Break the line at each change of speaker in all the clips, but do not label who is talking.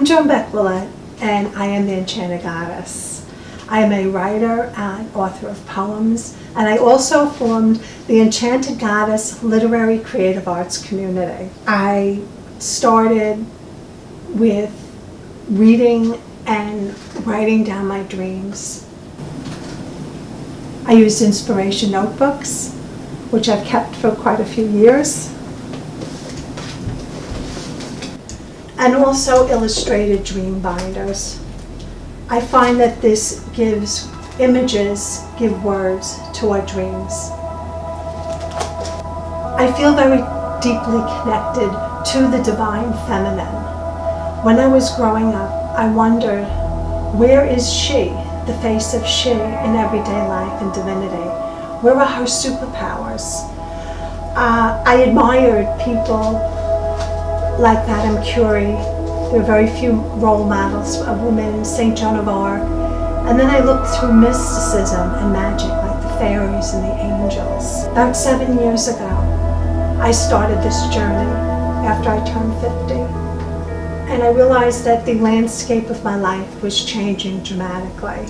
I'm Joan Becht Willette, and I am the Enchanted Goddess. I am a writer and author of poems, and I also formed the Enchanted Goddess Literary Creative Arts community. I started with reading and writing down my dreams. I used inspiration notebooks, which I've kept for quite a few years, and also illustrated dream binders. I find that this gives images, give words to our dreams. I feel very deeply connected to the divine feminine. When I was growing up, I wondered, where is she, the face of she in everyday life and divinity? Where are her superpowers? I admired people like Madame Curie. There are very few role models of women, St. Joan of Arc. And then I looked through mysticism and magic, like the fairies and the angels. About 7 years ago, I started this journey after I turned 50. And I realized that the landscape of my life was changing dramatically.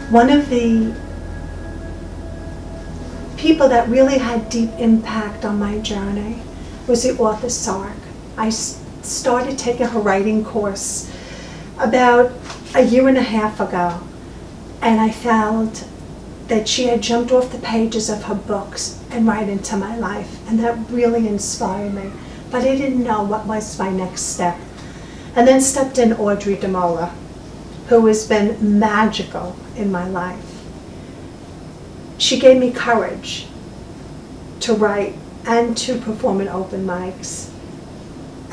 One of the people that really had deep impact on my journey was the author SARK. I started taking her writing course about a year and a half ago, and I found that she had jumped off the pages of her books and right into my life, and that really inspired me. But I didn't know what was my next step. And then stepped in Audrey DeMola, who has been magical in my life. She gave me courage to write and to perform in open mics,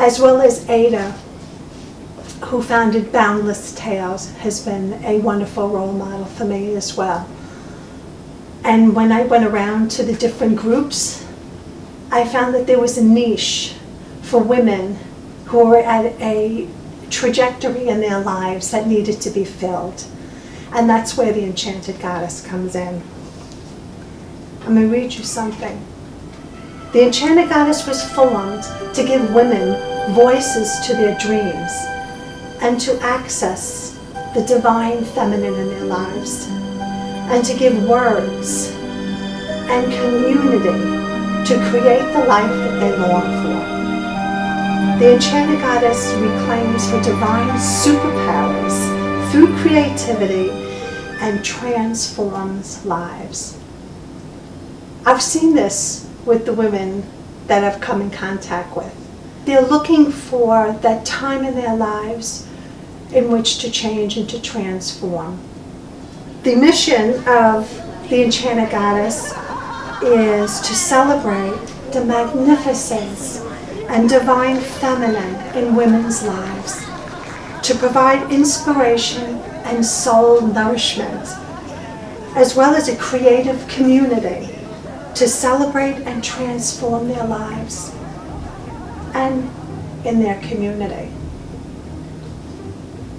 as well as Ada, who founded Boundless Tales, has been a wonderful role model for me as well. And when I went around to the different groups, I found that there was a niche for women who were at a trajectory in their lives that needed to be filled. And that's where the Enchanted Goddess comes in. I'm going to read you something. The Enchanted Goddess was formed to give women voices to their dreams and to access the divine feminine in their lives, and to give words and community to create the life that they long for. The Enchanted Goddess reclaims her divine superpowers through creativity and transforms lives. I've seen this with the women that I've come in contact with. They're looking for that time in their lives in which to change and to transform. The mission of the Enchanted Goddess is to celebrate the magnificence and divine feminine in women's lives, to provide inspiration and soul nourishment, as well as a creative community to celebrate and transform their lives and in their community.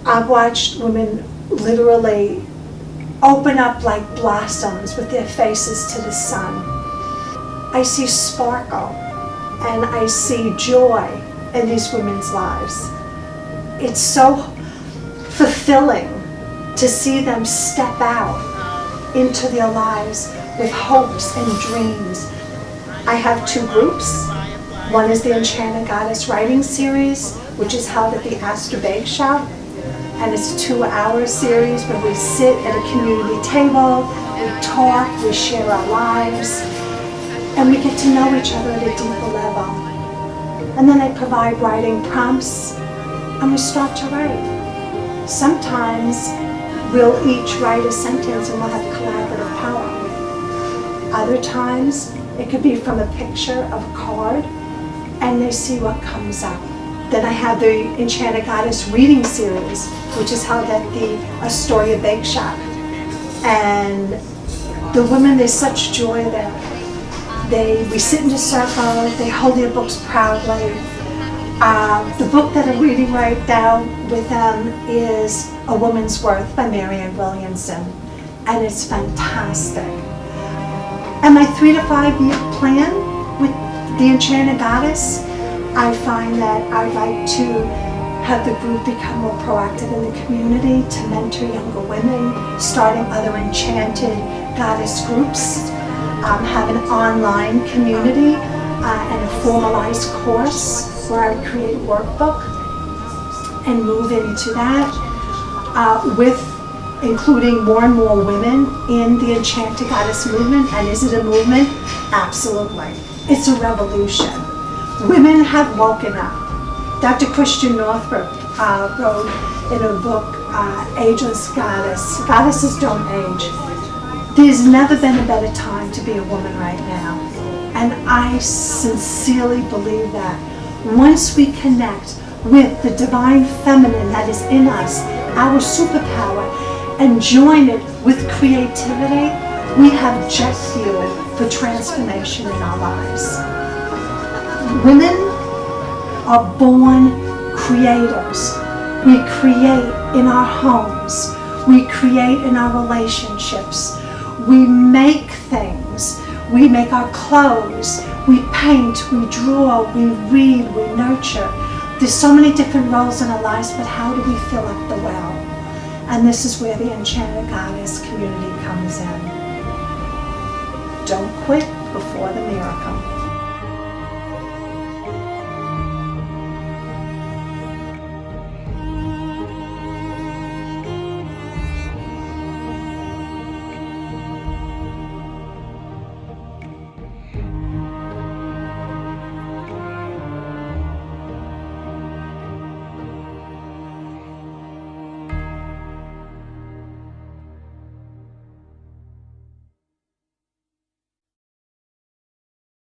I've watched women literally open up like blossoms with their faces to the sun. I see sparkle and I see joy in these women's lives. It's so fulfilling to see them step out into their lives with hopes and dreams. I have two groups. One is the Enchanted Goddess Writing Series, which is held at the Astor Bake Shop. And it's a 2-hour series where we sit at a community table, we talk, we share our lives, and we get to know each other at a deeper level. And then I provide writing prompts, and we start to write. Sometimes we'll each write a sentence and we'll have a collaborative poem. Other times it could be from a picture of a card, and they see what comes up. Then I have the Enchanted Goddess Reading Series, which is held at the Astoria Bake Shop. And the women, there's such joy there. We sit in a circle, they hold their books proudly. The book that I'm reading right now with them is A Woman's Worth by Marianne Williamson, and it's fantastic. And my 3 to 5 year plan with the Enchanted Goddess, I find that I'd like to had the group become more proactive in the community to mentor younger women, starting other Enchanted Goddess groups, have an online community and a formalized course where I would create a workbook and move into that with including more and more women in the Enchanted Goddess movement. And is it a movement? Absolutely. It's a revolution. Women have woken up. Dr. Christian Northrup wrote in a book, Ageless Goddess, Goddesses Don't Age. There's never been a better time to be a woman right now. And I sincerely believe that once we connect with the divine feminine that is in us, our superpower, and join it with creativity, we have jet fuel for transformation in our lives. Women are born creators. We create in our homes. We create in our relationships. We make things. We make our clothes. We paint, we draw, we read, we nurture. There's so many different roles in our lives, but how do we fill up the well? And this is where the Enchanted Goddess community comes in. Don't quit before the miracle.